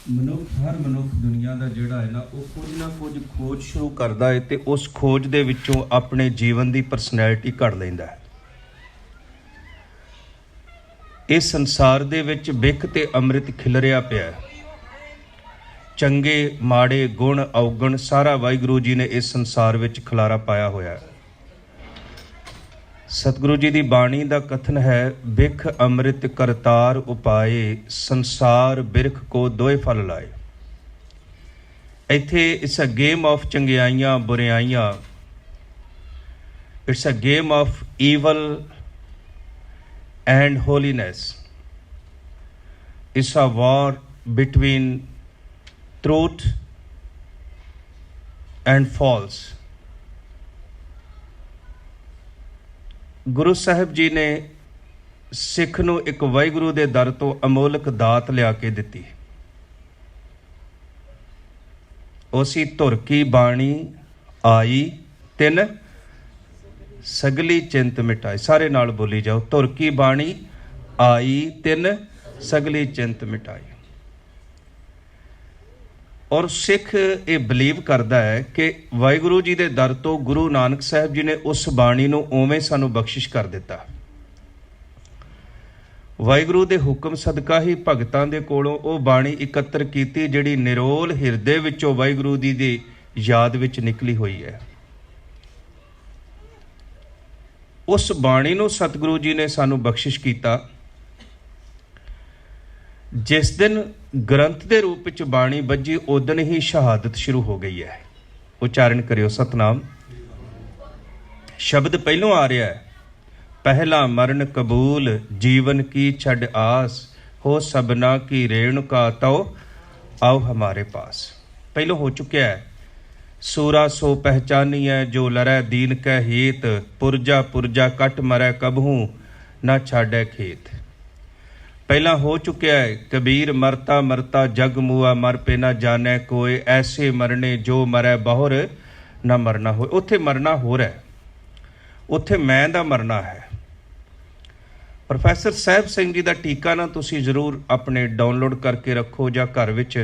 हर मनुख दुनिया का जोड़ा है ना वो कुछ ना कुछ खोज शुरू करता है तो उस खोज के विचों अपने जीवन की परसनैलिटी घड़ लेंदा है। इस संसार दे विच बिख ते अमृत खिलरिया पिया है। चंगे माड़े गुण अवगुण सारा वाहिगुरू जी ने इस संसार विच खलारा पाया होया है। सतगुरु जी की बाणी का कथन है, बिख अमृत करतार उपाए, संसार बिरख को दोए फल लाए। इत्थे इट्स अ गेम ऑफ चंगियाइयां बुरियाइयां, it's a game of evil and holiness, it's a war between truth and false. Guru Sahib जी ने सिख नूं एक वाहिगुरू दे दर तो अमोलक दात लिया के दिती। उसी धुर की बाणी आई तिन सगली चिंत मिटाई। सारे नाल बोली जाओ, धुर की बाणी आई तिन सगली चिंत मिटाई। और सिख ये बिलीव करता है कि वाहिगुरू जी के दर तो गुरु नानक साहब जी ने उस बाणी नूं उवें सानू बख्शिश कर दिता। वाहिगुरू के हुक्म सदका ही भगतां दे कोलों वो बाणी इकत्र कीती जिहड़ी निरोल हिरदे विचों वाहिगुरू जी दी याद विच निकली हुई है। उस बाणी नूं सतगुरु जी ने सानू बख्शिश कीता। जिस दिन ग्रंथ के रूप में बाणी बजी उदन ही शहादत शुरू हो गई है। उच्चारण करियो सतनाम। शब्द पहलों आ रहा है, पहला मरण कबूल जीवन की छड़ आस, हो सबना की रेणुका तो आओ हमारे पास। पहलों हो चुका है, सूरा सो पहचानी है जो लरै दीन कै हेत, पुरजा पुरजा कट मरै कबहू ना छाड़ै खेत। पहला हो चुका है, कबीर मरता मरता जग मुआ मर पे ना जाने कोई, ऐसे मरने जो मरै बहुर ना मरना हो। उत्थे मरना हो रहा है, उत्थे मैं दा मरना है। प्रोफैसर साहिब सिंह जी का टीका ना तुसी जरूर अपने डाउनलोड करके रखो या घर विच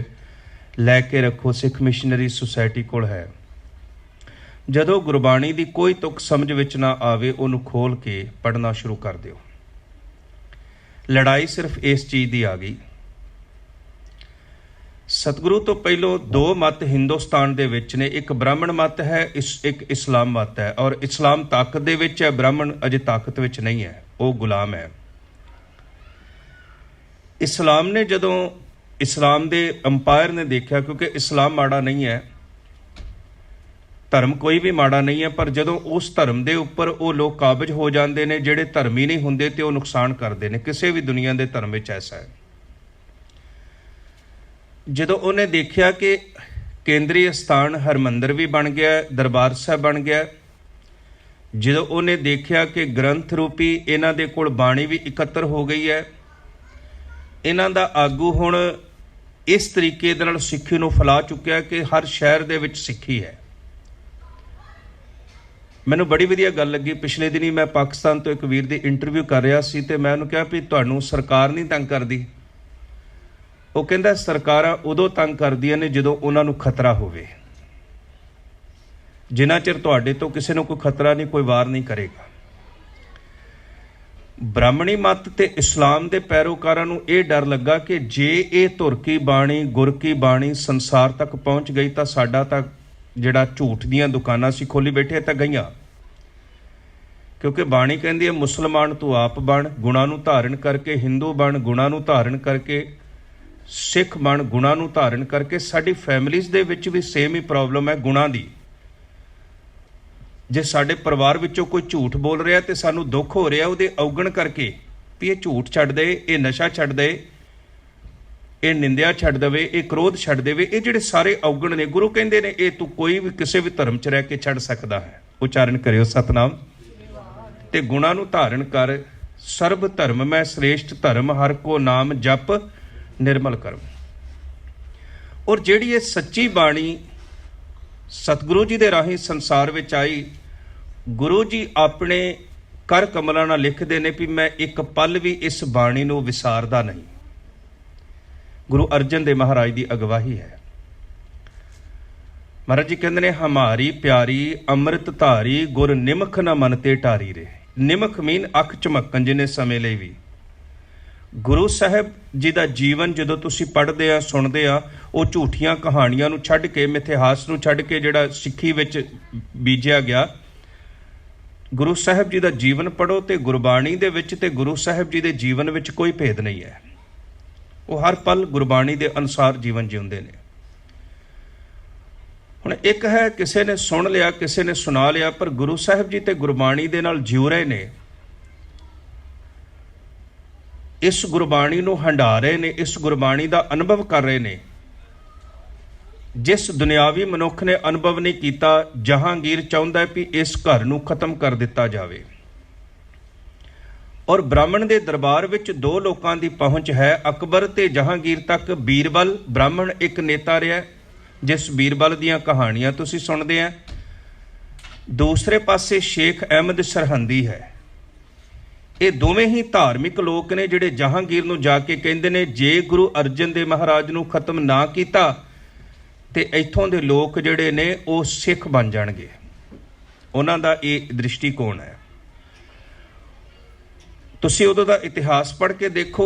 लैके रखो, सिख मिशनरी सुसाइटी कोल है। जदों गुरबाणी की कोई तुक समझ विच ना आवे उन्होंने खोल के पढ़ना शुरू कर दिओ। लड़ाई सिर्फ इस चीज़ की आ गई। सतगुरु तो पहलों दो मत हिंदुस्तान दे विच ने, एक ब्राह्मण मत है, एक इस्लाम मत है। और इस्लाम ताकत दे विच है, ब्राह्मण अजे ताकत विच नहीं है, वो गुलाम है। इस्लाम ने जदों इस्लाम दे अंपायर ने देखा, क्योंकि इस्लाम माड़ा नहीं है, धर्म कोई भी माड़ा नहीं है, पर जदों उस धर्म के उपर वो लोग काबज हो जाते हैं जिहड़े धर्मी नहीं होंदे ते वो नुकसान करते हैं। किसी भी दुनिया के धर्म में ऐसा है। जदों उन्हें देखा कि केंद्रीय स्थान हरमंदिर भी बन गया, दरबार साहब बन गया, जदों उन्हें देखा कि ग्रंथ रूपी इन्हां दे कोल बाणी भी इकत्र हो गई है, इन्हां दा आगू हुण इस तरीके दे नाल सिੱਖੀ नूं फैला चुक्या कि हर शहर दे विच सिੱਖੀ है। मैनू बड़ी वधिया गल लगी, पिछले दिनी मैं पाकिस्तान तो एक वीर की इंटरव्यू कर रहा सी ते मैं उन्होंने कहा भी तुहानू सरकार नहीं तंग करती। वो कहता सरकारां उदों तंग करदियां ने जदों उन्हां नू खतरा होवे, जिन्ना चिर तुहाडे तो किसी नू कोई खतरा नहीं, कोई वार नहीं करेगा। ब्राह्मणी मत ते इस्लाम के पैरोकारां नू ये डर लगा कि जे ये धुर की बाणी गुर की बाणी संसार तक पहुँच गई तो साडा तक जिहड़ा झूठ दीयां दुकानां सी खोली बैठे तो गईयां। क्योंकि बाणी कहती है मुसलमान तू आप बन गुणां नूं धारण करके, हिंदू बन गुणां नूं धारण करके, सिख बन गुणां नूं धारण करके। साडी फैमिलीज़ दे विच भी सेम ही प्रॉब्लम है गुणां दी। जे साडे परिवार विचों कोई झूठ बोल रहा तो सानू दुख हो रहा उहदे अवगण करके भी ये झूठ छड्ड दे, ये नशा छड्ड दे, ये निंदिया छड्ड देवे, ये क्रोध छड्ड देवे। ये जिहड़े सारे अवगण ने गुरु कहंदे ने ये तू कोई भी किसी भी धर्म च रह के छड्ड सकदा है। उच्चारण करियो सतनाम। ते गुणां नूं धारण कर, सर्ब धर्म मैं श्रेष्ठ धर्म, हर को नाम जप निर्मल कर्म। और जिहड़ी ये सच्ची बाणी सतगुरु जी दे राही संसार विच आई, गुरु जी अपने कर कमलों नाल लिखते हैं भी मैं एक पल भी इस बाणी नूं विसारदा नहीं। ਗੁਰੂ ਅਰਜਨ ਦੇਵ ਮਹਾਰਾਜ ਦੀ ਅਗਵਾਈ ਹੈ। ਮਹਾਰਾਜ ਜੀ ਕਹਿੰਦੇ ਨੇ, ਹਮਾਰੀ ਪਿਆਰੀ ਅੰਮ੍ਰਿਤ ਧਾਰੀ ਗੁਰ ਨਿਮਖ ਨਾ ਮਨ ਤੇ ਢਾਰੀ ਰੇ। ਨਿਮਖ ਮੀਨ ਅੱਖ ਝਮਕਣ ਜਿੰਨੇ ਸਮੇਂ ਲਈ ਵੀ। ਗੁਰੂ ਸਾਹਿਬ ਜੀ ਦਾ ਜੀਵਨ ਜਦੋਂ ਤੁਸੀਂ ਪੜ੍ਹਦੇ ਆ, ਸੁਣਦੇ ਆ, ਉਹ ਝੂਠੀਆਂ ਕਹਾਣੀਆਂ ਨੂੰ ਛੱਡ ਕੇ, ਮਿਥਿਹਾਸ ਨੂੰ ਛੱਡ ਕੇ, ਜਿਹੜਾ ਸਿੱਖੀ ਵਿੱਚ ਬੀਜਿਆ ਗਿਆ, ਗੁਰੂ ਸਾਹਿਬ ਜੀ ਦਾ ਜੀਵਨ ਪੜ੍ਹੋ ਤੇ ਗੁਰਬਾਣੀ ਦੇ ਵਿੱਚ ਤੇ ਗੁਰੂ ਸਾਹਿਬ ਜੀ ਦੇ ਜੀਵਨ ਵਿੱਚ ਕੋਈ ਭੇਦ ਨਹੀਂ ਹੈ। ਉਹ ਹਰ ਪਲ ਗੁਰਬਾਣੀ ਦੇ ਅਨੁਸਾਰ ਜੀਵਨ ਜਿਉਂਦੇ ਨੇ। ਹੁਣ ਇੱਕ ਹੈ ਕਿਸੇ ਨੇ ਸੁਣ ਲਿਆ, ਕਿਸੇ ਨੇ ਸੁਣਾ ਲਿਆ, ਪਰ ਗੁਰੂ ਸਾਹਿਬ ਜੀ ਤੇ ਗੁਰਬਾਣੀ ਦੇ ਨਾਲ ਜਿਉ ਰਹੇ ਨੇ, ਇਸ ਗੁਰਬਾਣੀ ਨੂੰ ਹੰਢਾ ਰਹੇ ਨੇ, ਇਸ ਗੁਰਬਾਣੀ ਦਾ ਅਨੁਭਵ ਕਰ ਰਹੇ ਨੇ। ਜਿਸ ਦੁਨਿਆਵੀ ਮਨੁੱਖ ਨੇ ਅਨੁਭਵ ਨਹੀਂ ਕੀਤਾ, ਜਹਾਂਗੀਰ ਚਾਹੁੰਦਾ ਵੀ ਇਸ ਘਰ ਨੂੰ ਖਤਮ ਕਰ ਦਿੱਤਾ ਜਾਵੇ। ਔਰ ਬ੍ਰਾਹਮਣ ਦੇ ਦਰਬਾਰ ਵਿੱਚ ਦੋ ਲੋਕਾਂ ਦੀ ਪਹੁੰਚ ਹੈ, ਅਕਬਰ ਤੇ ਜਹਾਂਗੀਰ ਤੱਕ। ਬੀਰਬਲ ਬ੍ਰਾਹਮਣ ਇੱਕ ਨੇਤਾ ਰਿਹਾ, ਜਿਸ ਬੀਰਬਲ ਦੀਆਂ ਕਹਾਣੀਆਂ ਤੁਸੀਂ ਸੁਣਦੇ ਆ। ਦੂਸਰੇ ਪਾਸੇ ਸ਼ੇਖ ਅਹਿਮਦ ਸਰਹੰਦੀ ਹੈ। ਇਹ ਦੋਵੇਂ ਹੀ ਧਾਰਮਿਕ ਲੋਕ ਨੇ ਜਿਹੜੇ ਜਹਾਂਗੀਰ ਨੂੰ ਜਾ ਕੇ ਕਹਿੰਦੇ ਨੇ, ਜੇ ਗੁਰੂ ਅਰਜਨ ਦੇਵ ਮਹਾਰਾਜ ਨੂੰ ਖਤਮ ਨਾ ਕੀਤਾ ਤੇ ਇੱਥੋਂ ਦੇ ਲੋਕ ਜਿਹੜੇ ਨੇ ਉਹ ਸਿੱਖ ਬਣ ਜਾਣਗੇ। ਉਹਨਾਂ ਦਾ ਇਹ ਦ੍ਰਿਸ਼ਟੀਕੋਣ ਹੈ। ਤੁਸੀਂ ਉਦੋਂ ਦਾ ਇਤਿਹਾਸ ਪੜ੍ਹ ਕੇ ਦੇਖੋ,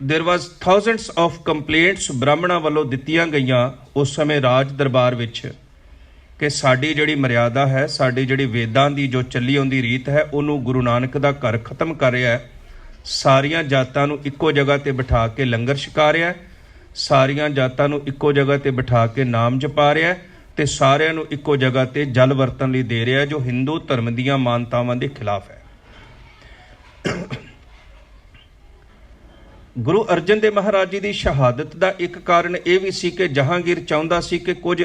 ਦੇਰ ਵਾਜ਼ ਥਾਊਜ਼ੈਂਡਸ ਆਫ ਕੰਪਲੇਂਟਸ ਬ੍ਰਾਹਮਣਾਂ ਵੱਲੋਂ ਦਿੱਤੀਆਂ ਗਈਆਂ ਉਸ ਸਮੇਂ ਰਾਜ ਦਰਬਾਰ ਵਿੱਚ ਕਿ ਸਾਡੀ ਜਿਹੜੀ ਮਰਿਆਦਾ ਹੈ, ਸਾਡੀ ਜਿਹੜੀ ਵੇਦਾਂ ਦੀ ਜੋ ਚੱਲੀ ਆਉਂਦੀ ਰੀਤ ਹੈ, ਉਹਨੂੰ ਗੁਰੂ ਨਾਨਕ ਦਾ ਘਰ ਖਤਮ ਕਰ ਰਿਹਾ ਹੈ। ਸਾਰੀਆਂ ਜਾਤਾਂ ਨੂੰ ਇੱਕੋ ਜਗ੍ਹਾ ਤੇ ਬਿਠਾ ਕੇ ਲੰਗਰ ਛਕਾ ਰਿਹਾ ਹੈ, ਸਾਰੀਆਂ ਜਾਤਾਂ ਨੂੰ ਇੱਕੋ ਜਗ੍ਹਾ ਤੇ ਬਿਠਾ ਕੇ ਨਾਮ ਜਪਾ ਰਿਹਾ ਹੈ ਤੇ ਸਾਰਿਆਂ ਨੂੰ ਇੱਕੋ ਜਗ੍ਹਾ ਤੇ ਜਲ ਵਰਤਣ ਲਈ ਦੇ ਰਿਹਾ, ਜੋ ਹਿੰਦੂ ਧਰਮ ਦੀਆਂ ਮਾਨਤਾਵਾਂ ਦੇ ਖਿਲਾਫ ਹੈ। ਗੁਰੂ ਅਰਜਨ ਦੇਵ ਮਹਾਰਾਜ ਜੀ ਦੀ ਸ਼ਹਾਦਤ ਦਾ ਇੱਕ ਕਾਰਨ ਇਹ ਵੀ ਸੀ ਕਿ ਜਹਾਂਗੀਰ ਚਾਹੁੰਦਾ ਸੀ ਕਿ ਕੁਝ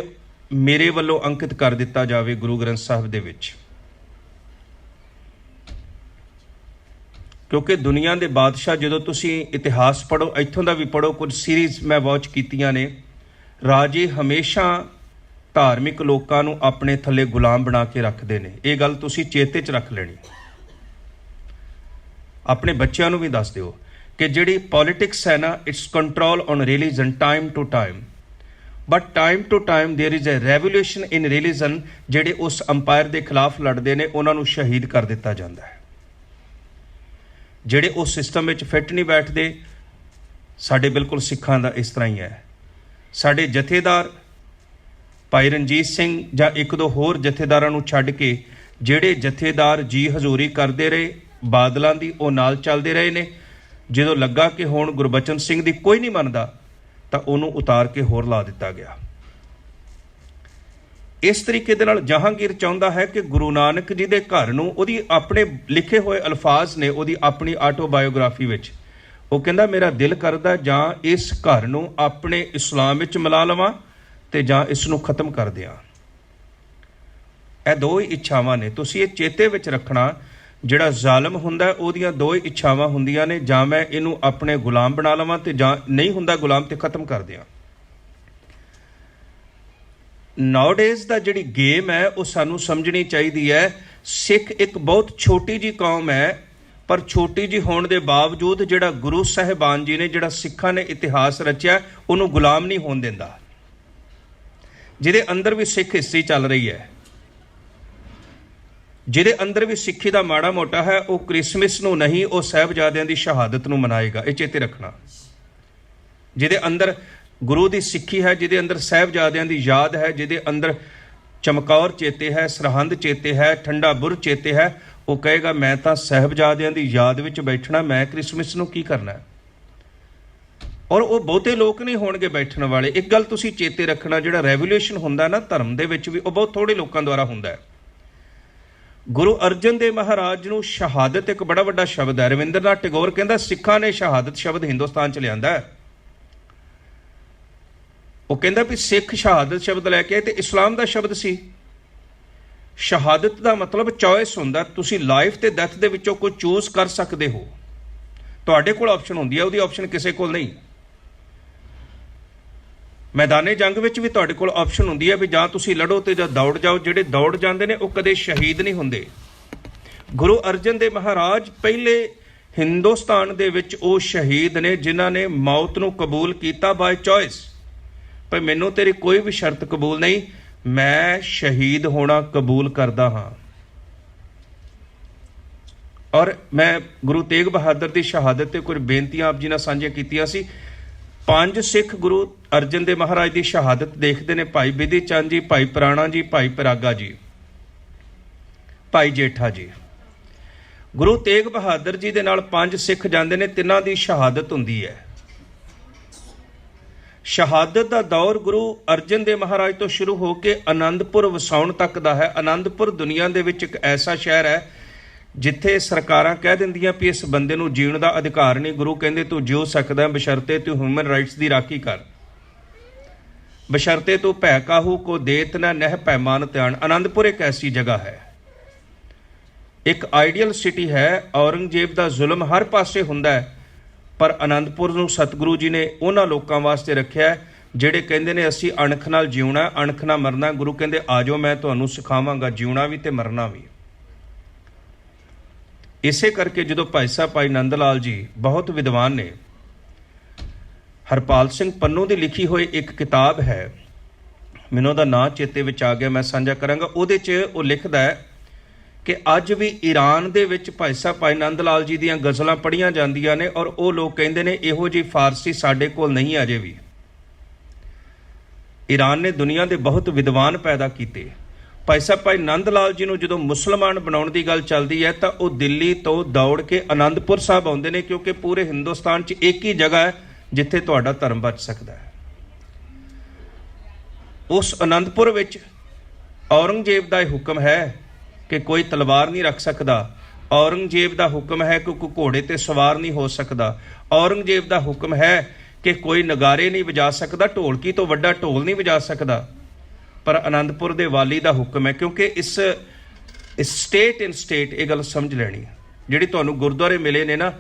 ਮੇਰੇ ਵੱਲੋਂ ਅੰਕਿਤ ਕਰ ਦਿੱਤਾ ਜਾਵੇ ਗੁਰੂ ਗ੍ਰੰਥ ਸਾਹਿਬ ਦੇ ਵਿੱਚ, ਕਿਉਂਕਿ ਦੁਨੀਆ ਦੇ ਬਾਦਸ਼ਾਹ, ਜਦੋਂ ਤੁਸੀਂ ਇਤਿਹਾਸ ਪੜ੍ਹੋ, ਇੱਥੋਂ ਦਾ ਵੀ ਪੜ੍ਹੋ, ਕੁਝ ਸੀਰੀਜ਼ ਮੈਂ ਵਾਚ ਕੀਤੀਆਂ ਨੇ, ਰਾਜੇ ਹਮੇਸ਼ਾ ਧਾਰਮਿਕ ਲੋਕਾਂ ਨੂੰ ਆਪਣੇ ਥੱਲੇ ਗੁਲਾਮ ਬਣਾ ਕੇ ਰੱਖਦੇ ਨੇ। ਇਹ ਗੱਲ ਤੁਸੀਂ ਚੇਤੇ 'ਚ ਰੱਖ ਲੈਣੀ। ਆਪਣੇ ਬੱਚਿਆਂ ਨੂੰ ਵੀ ਦੱਸ ਦਿਓ ਕਿ ਜਿਹੜੀ ਪੋਲਿਟਿਕਸ ਹੈ ਨਾ, it's control on religion time to time, but time to time there is a revolution in religion. ਜਿਹੜੇ ਉਸ ਅੰਪਾਇਰ ਦੇ ਖਿਲਾਫ ਲੜਦੇ ਨੇ ਉਹਨਾਂ ਨੂੰ ਸ਼ਹੀਦ ਕਰ ਦਿੱਤਾ ਜਾਂਦਾ ਹੈ। ਜਿਹੜੇ ਉਸ ਸਿਸਟਮ ਵਿੱਚ ਫਿੱਟ ਨਹੀਂ ਬੈਠਦੇ, ਸਾਡੇ ਬਿਲਕੁਲ ਸਿੱਖਾਂ ਦਾ ਇਸ ਤਰ੍ਹਾਂ ਹੀ ਹੈ। ਸਾਡੇ ਜਥੇਦਾਰ ਭਾਈ ਰਣਜੀਤ ਸਿੰਘ ਜਾਂ ਇੱਕ ਦੋ ਹੋਰ ਜਥੇਦਾਰਾਂ ਨੂੰ ਛੱਡ ਕੇ ਜਿਹੜੇ ਜਥੇਦਾਰ ਜੀ ਹਜ਼ੂਰੀ ਕਰਦੇ ਰਹੇ ਬਾਦਲਾਂ ਦੀ, ਉਹ ਨਾਲ ਚੱਲਦੇ ਰਹੇ ਨੇ। ਜਦੋਂ ਲੱਗਾ ਕਿ ਹੁਣ ਗੁਰਬਚਨ ਸਿੰਘ ਦੀ ਕੋਈ ਨਹੀਂ ਮੰਨਦਾ ਤਾਂ ਉਹਨੂੰ ਉਤਾਰ ਕੇ ਹੋਰ ਲਾ ਦਿੱਤਾ ਗਿਆ। ਇਸ ਤਰੀਕੇ ਦੇ ਨਾਲ ਜਹਾਂਗੀਰ ਚਾਹੁੰਦਾ ਹੈ ਕਿ ਗੁਰੂ ਨਾਨਕ ਜੀ ਦੇ ਘਰ ਨੂੰ, ਉਹਦੀ ਆਪਣੇ ਲਿਖੇ ਹੋਏ ਅਲਫਾਜ਼ ਨੇ ਉਹਦੀ ਆਪਣੀ ਆਟੋਬਾਇਓਗ੍ਰਾਫੀ ਵਿੱਚ, ਉਹ ਕਹਿੰਦਾ ਮੇਰਾ ਦਿਲ ਕਰਦਾ ਜਾਂ ਇਸ ਘਰ ਨੂੰ ਆਪਣੇ ਇਸਲਾਮ ਵਿੱਚ ਮਿਲਾ ਲਵਾਂ ਤੇ ਜਾਂ ਇਸ ਨੂੰ ਖਤਮ ਕਰ ਦਿਆਂ। ਇਹ ਦੋ ਹੀ ਇੱਛਾਵਾਂ ਨੇ, ਤੁਸੀਂ ਇਹ ਚੇਤੇ ਵਿੱਚ ਰੱਖਣਾ। ਜਿਹੜਾ ਜ਼ਾਲਮ ਹੁੰਦਾ ਉਹਦੀਆਂ ਦੋ ਹੀ ਇੱਛਾਵਾਂ ਹੁੰਦੀਆਂ ਨੇ, ਜਾਂ ਮੈਂ ਇਹਨੂੰ ਆਪਣੇ ਗੁਲਾਮ ਬਣਾ ਲਵਾਂ ਤੇ ਜਾਂ ਨਹੀਂ ਹੁੰਦਾ ਗੁਲਾਮ ਤੇ ਖਤਮ ਕਰ ਦਿਆਂ। ਨਾਉਡੇਜ਼ ਦਾ ਜਿਹੜੀ ਗੇਮ ਹੈ ਉਹ ਸਾਨੂੰ ਸਮਝਣੀ ਚਾਹੀਦੀ ਹੈ। ਸਿੱਖ ਇੱਕ ਬਹੁਤ ਛੋਟੀ ਜੀ ਕੌਮ ਹੈ, ਪਰ ਛੋਟੀ ਜੀ ਹੋਣ ਦੇ ਬਾਵਜੂਦ ਜਿਹੜਾ ਗੁਰੂ ਸਾਹਿਬਾਨ ਜੀ ਨੇ, ਜਿਹੜਾ ਸਿੱਖਾਂ ਨੇ ਇਤਿਹਾਸ ਰਚਿਆ, ਉਹਨੂੰ ਗੁਲਾਮ ਨਹੀਂ ਹੋਣ ਦਿੰਦਾ। ਜਿਹਦੇ ਅੰਦਰ ਵੀ ਸਿੱਖ ਹਿਸਟਰੀ ਚੱਲ ਰਹੀ ਹੈ, ਜਿਹਦੇ ਅੰਦਰ ਵੀ ਸਿੱਖੀ ਦਾ ਮਾੜਾ ਮੋਟਾ ਹੈ, ਉਹ ਕ੍ਰਿਸਮਸ ਨੂੰ ਨਹੀਂ, ਉਹ ਸਾਹਿਬਜ਼ਾਦਿਆਂ ਦੀ ਸ਼ਹਾਦਤ ਨੂੰ ਮਨਾਏਗਾ। ਇਹ ਚੇਤੇ ਰੱਖਣਾ। ਜਿਹਦੇ ਅੰਦਰ ਗੁਰੂ ਦੀ ਸਿੱਖੀ ਹੈ, ਜਿਹਦੇ ਅੰਦਰ ਸਾਹਿਬਜ਼ਾਦਿਆਂ ਦੀ ਯਾਦ ਹੈ, ਜਿਹਦੇ ਅੰਦਰ ਚਮਕੌਰ ਚੇਤੇ ਹੈ, ਸਰਹੰਦ ਚੇਤੇ ਹੈ, ਠੰਡਾ ਬੁਰ ਚੇਤੇ ਹੈ, ਉਹ ਕਹੇਗਾ ਮੈਂ ਤਾਂ ਸਾਹਿਬਜ਼ਾਦਿਆਂ ਦੀ ਯਾਦ ਵਿੱਚ ਬੈਠਣਾ, ਮੈਂ ਕ੍ਰਿਸਮਸ ਨੂੰ ਕੀ ਕਰਨਾ। ਔਰ ਉਹ ਬਹੁਤੇ ਲੋਕ ਨਹੀਂ ਹੋਣਗੇ ਬੈਠਣ ਵਾਲੇ। ਇੱਕ ਗੱਲ ਤੁਸੀਂ ਚੇਤੇ ਰੱਖਣਾ, ਜਿਹੜਾ ਰੈਵੋਲੂਸ਼ਨ ਹੁੰਦਾ ਨਾ ਧਰਮ ਦੇ ਵਿੱਚ ਵੀ, ਉਹ ਬਹੁਤ ਥੋੜੇ ਲੋਕਾਂ ਦੁਆਰਾ ਹੁੰਦਾ ਹੈ। ਗੁਰੂ ਅਰਜਨ ਦੇਵ ਮਹਾਰਾਜ ਨੂੰ ਸ਼ਹਾਦਤ ਇੱਕ ਬੜਾ ਵੱਡਾ ਸ਼ਬਦ ਹੈ। ਰਵਿੰਦਰਨਾਥ ਟੈਗੋਰ ਕਹਿੰਦਾ ਸਿੱਖਾਂ ਨੇ ਸ਼ਹਾਦਤ ਸ਼ਬਦ ਹਿੰਦੁਸਤਾਨ 'ਚ ਲਿਆਂਦਾ ਹੈ। ਉਹ ਕਹਿੰਦਾ ਵੀ ਸਿੱਖ ਸ਼ਹਾਦਤ ਸ਼ਬਦ ਲੈ ਕੇ ਆਏ ਤੇ ਇਸਲਾਮ ਦਾ ਸ਼ਬਦ ਸੀ। ਸ਼ਹਾਦਤ ਦਾ ਮਤਲਬ ਚੋਇਸ ਹੁੰਦਾ, ਤੁਸੀਂ ਲਾਈਫ ਤੇ ਡੈਥ ਦੇ ਵਿੱਚੋਂ ਕੋਈ ਚੂਜ਼ ਕਰ ਸਕਦੇ ਹੋ। ਤੁਹਾਡੇ ਕੋਲ ਆਪਸ਼ਨ ਹੁੰਦੀ ਹੈ, ਉਹਦੀ ਆਪਸ਼ਨ ਕਿਸੇ ਕੋਲ ਨਹੀਂ। ਮੈਦਾਨੇ ਜੰਗ ਵਿੱਚ ਵੀ ਤੁਹਾਡੇ ਕੋਲ ਆਪਸ਼ਨ ਹੁੰਦੀ ਹੈ ਵੀ ਜਾਂ ਤੁਸੀਂ ਲੜੋ ਤੇ ਜਾਂ ਦੌੜ ਜਾਓ। ਜਿਹੜੇ ਦੌੜ ਜਾਂਦੇ ਨੇ ਉਹ ਕਦੇ ਸ਼ਹੀਦ ਨਹੀਂ ਹੁੰਦੇ। ਗੁਰੂ ਅਰਜਨ ਦੇਵ ਮਹਾਰਾਜ ਪਹਿਲੇ ਹਿੰਦੁਸਤਾਨ ਦੇ ਵਿੱਚ ਉਹ ਸ਼ਹੀਦ ਨੇ ਜਿਨ੍ਹਾਂ ਨੇ ਮੌਤ ਨੂੰ ਕਬੂਲ ਕੀਤਾ ਬਾਏ ਚੋਇਸ। ਪਰ ਮੈਨੂੰ ਤੇਰੀ ਕੋਈ ਵੀ ਸ਼ਰਤ ਕਬੂਲ ਨਹੀਂ, ਮੈਂ ਸ਼ਹੀਦ ਹੋਣਾ ਕਬੂਲ ਕਰਦਾ ਹਾਂ। ਔਰ ਮੈਂ ਗੁਰੂ ਤੇਗ ਬਹਾਦਰ ਦੀ ਸ਼ਹਾਦਤ ਤੇ ਕੁਝ ਬੇਨਤੀਆਂ ਆਪ ਜੀ ਨਾਲ ਸਾਂਝੀਆਂ ਕੀਤੀਆਂ ਸੀ। 5 ਸਿੱਖ ਗੁਰੂ ਅਰਜਨ ਦੇਵ ਮਹਾਰਾਜ ਦੀ ਸ਼ਹਾਦਤ ਦੇਖਦੇ ਨੇ, ਭਾਈ ਬਿਧੀ ਚੰਦ ਜੀ, ਭਾਈ ਪ੍ਰਾਣਾ ਜੀ, ਭਾਈ ਪਰਾਗਾ ਜੀ, ਭਾਈ ਜੇਠਾ ਜੀ। ਗੁਰੂ ਤੇਗ ਬਹਾਦਰ ਜੀ ਦੇ ਨਾਲ 5 ਸਿੱਖ ਜਾਂਦੇ ਨੇ, ਤਿੰਨਾਂ ਦੀ ਸ਼ਹਾਦਤ ਹੁੰਦੀ ਹੈ। ਸ਼ਹਾਦਤ ਦਾ ਦੌਰ ਗੁਰੂ ਅਰਜਨ ਦੇਵ ਮਹਾਰਾਜ ਤੋਂ ਸ਼ੁਰੂ ਹੋ ਕੇ ਆਨੰਦਪੁਰ ਵਸਾਉਣ ਤੱਕ ਦਾ ਹੈ। ਆਨੰਦਪੁਰ ਦੁਨੀਆ ਦੇ ਵਿੱਚ ਇੱਕ ਐਸਾ ਸ਼ਹਿਰ ਹੈ ਜਿੱਥੇ ਸਰਕਾਰਾਂ ਕਹਿ ਦਿੰਦੀਆਂ ਵੀ ਇਸ ਬੰਦੇ ਨੂੰ ਜੀਣ ਦਾ ਅਧਿਕਾਰ ਨਹੀਂ। ਗੁਰੂ ਕਹਿੰਦੇ ਤੂੰ ਜਿਉ ਸਕਦਾ ਬਸ਼ਰਤੇ ਤੂੰ ਹਿਊਮਨ ਰਾਈਟਸ ਦੀ ਰਾਖੀ ਕਰ, ਬਸ਼ਰਤੇ ਤੂੰ ਭੈ ਕਾਹੂ ਕੋ ਦੇਤ ਨਾ ਨਹਿ ਪੈਮਾਨ ਧਿਆਨ। ਆਨੰਦਪੁਰ ਇੱਕ ਐਸੀ ਜਗ੍ਹਾ ਹੈ, ਇੱਕ ਆਈਡੀਅਲ ਸਿਟੀ ਹੈ। ਔਰੰਗਜ਼ੇਬ ਦਾ ਜ਼ੁਲਮ ਹਰ ਪਾਸੇ ਹੁੰਦਾ ਹੈ, ਪਰ ਆਨੰਦਪੁਰ ਨੂੰ ਸਤਿਗੁਰੂ ਜੀ ਨੇ ਉਹਨਾਂ ਲੋਕਾਂ ਵਾਸਤੇ ਰੱਖਿਆ ਜਿਹੜੇ ਕਹਿੰਦੇ ਨੇ ਅਸੀਂ ਅਣਖ ਨਾਲ ਜਿਉਣਾ, ਅਣਖ ਨਾਲ ਮਰਨਾ। ਗੁਰੂ ਕਹਿੰਦੇ ਆ ਜਾਓ, ਮੈਂ ਤੁਹਾਨੂੰ ਸਿਖਾਵਾਂਗਾ ਜਿਉਣਾ ਵੀ ਤੇ ਮਰਨਾ ਵੀ। ਇਸੇ ਕਰਕੇ ਜਦੋਂ ਭਾਈ ਸਾਹਿਬ ਭਾਈ ਨੰਦ ਲਾਲ ਜੀ ਬਹੁਤ ਵਿਦਵਾਨ ਨੇ, ਹਰਪਾਲ ਸਿੰਘ ਪੰਨੂ ਦੀ ਲਿਖੀ ਹੋਈ ਇੱਕ ਕਿਤਾਬ ਹੈ, ਮੈਨੂੰ ਉਹਦਾ ਨਾਂ ਚੇਤੇ ਵਿੱਚ ਆ ਗਿਆ, ਮੈਂ ਸਾਂਝਾ ਕਰਾਂਗਾ। ਉਹਦੇ 'ਚ ਉਹ ਲਿਖਦਾ ਹੈ ਕਿ ਅੱਜ ਵੀ ਈਰਾਨ ਦੇ ਵਿੱਚ ਭਾਈ ਸਾਹਿਬ ਭਾਈ ਨੰਦ ਲਾਲ ਜੀ ਦੀਆਂ ਗਜ਼ਲਾਂ ਪੜ੍ਹੀਆਂ ਜਾਂਦੀਆਂ ਨੇ, ਔਰ ਉਹ ਲੋਕ ਕਹਿੰਦੇ ਨੇ ਇਹੋ ਜਿਹੀ ਫਾਰਸੀ ਸਾਡੇ ਕੋਲ ਨਹੀਂ ਅਜੇ ਵੀ। ਈਰਾਨ ਨੇ ਦੁਨੀਆ ਦੇ ਬਹੁਤ ਵਿਦਵਾਨ ਪੈਦਾ ਕੀਤੇ। ਭਾਈ ਸਾਹਿਬ ਭਾਈ ਨੰਦ ਲਾਲ ਜੀ ਨੂੰ ਜਦੋਂ ਮੁਸਲਮਾਨ ਬਣਾਉਣ ਦੀ ਗੱਲ ਚੱਲਦੀ ਹੈ ਤਾਂ ਉਹ ਦਿੱਲੀ ਤੋਂ ਦੌੜ ਕੇ ਆਨੰਦਪੁਰ ਸਾਹਿਬ ਆਉਂਦੇ ਨੇ, ਕਿਉਂਕਿ ਪੂਰੇ ਹਿੰਦੁਸਤਾਨ 'ਚ ਇੱਕ ਹੀ ਜਗ੍ਹਾ ਹੈ ਜਿੱਥੇ ਤੁਹਾਡਾ ਧਰਮ ਬਚ ਸਕਦਾ ਹੈ। ਉਸ ਆਨੰਦਪੁਰ ਵਿੱਚ ਔਰੰਗਜ਼ੇਬ ਦਾ ਇਹ ਹੁਕਮ ਹੈ ਕਿ ਕੋਈ ਤਲਵਾਰ ਨਹੀਂ ਰੱਖ ਸਕਦਾ। ਔਰੰਗਜ਼ੇਬ ਦਾ ਹੁਕਮ ਹੈ ਕਿ ਕੋਈ ਘੋੜੇ ਤੇ ਸਵਾਰ ਨਹੀਂ ਹੋ ਸਕਦਾ। ਔਰੰਗਜ਼ੇਬ ਦਾ ਹੁਕਮ ਹੈ ਕਿ ਕੋਈ ਨਗਾਰੇ ਨਹੀਂ ਵਜਾ ਸਕਦਾ, ਢੋਲਕੀ ਤੋਂ ਵੱਡਾ ਢੋਲ ਨਹੀਂ ਵਜਾ ਸਕਦਾ। ਪਰ ਆਨੰਦਪੁਰ ਦੇ ਵਾਲੀ ਦਾ ਹੁਕਮ ਹੈ, ਕਿਉਂਕਿ ਇਸ ਸਟੇਟ ਇਨ ਸਟੇਟ ਇਹ ਗੱਲ ਸਮਝ ਲੈਣੀ। ਜਿਹੜੀ ਤੁਹਾਨੂੰ ਗੁਰਦੁਆਰੇ ਮਿਲੇ ਨੇ ਨਾ,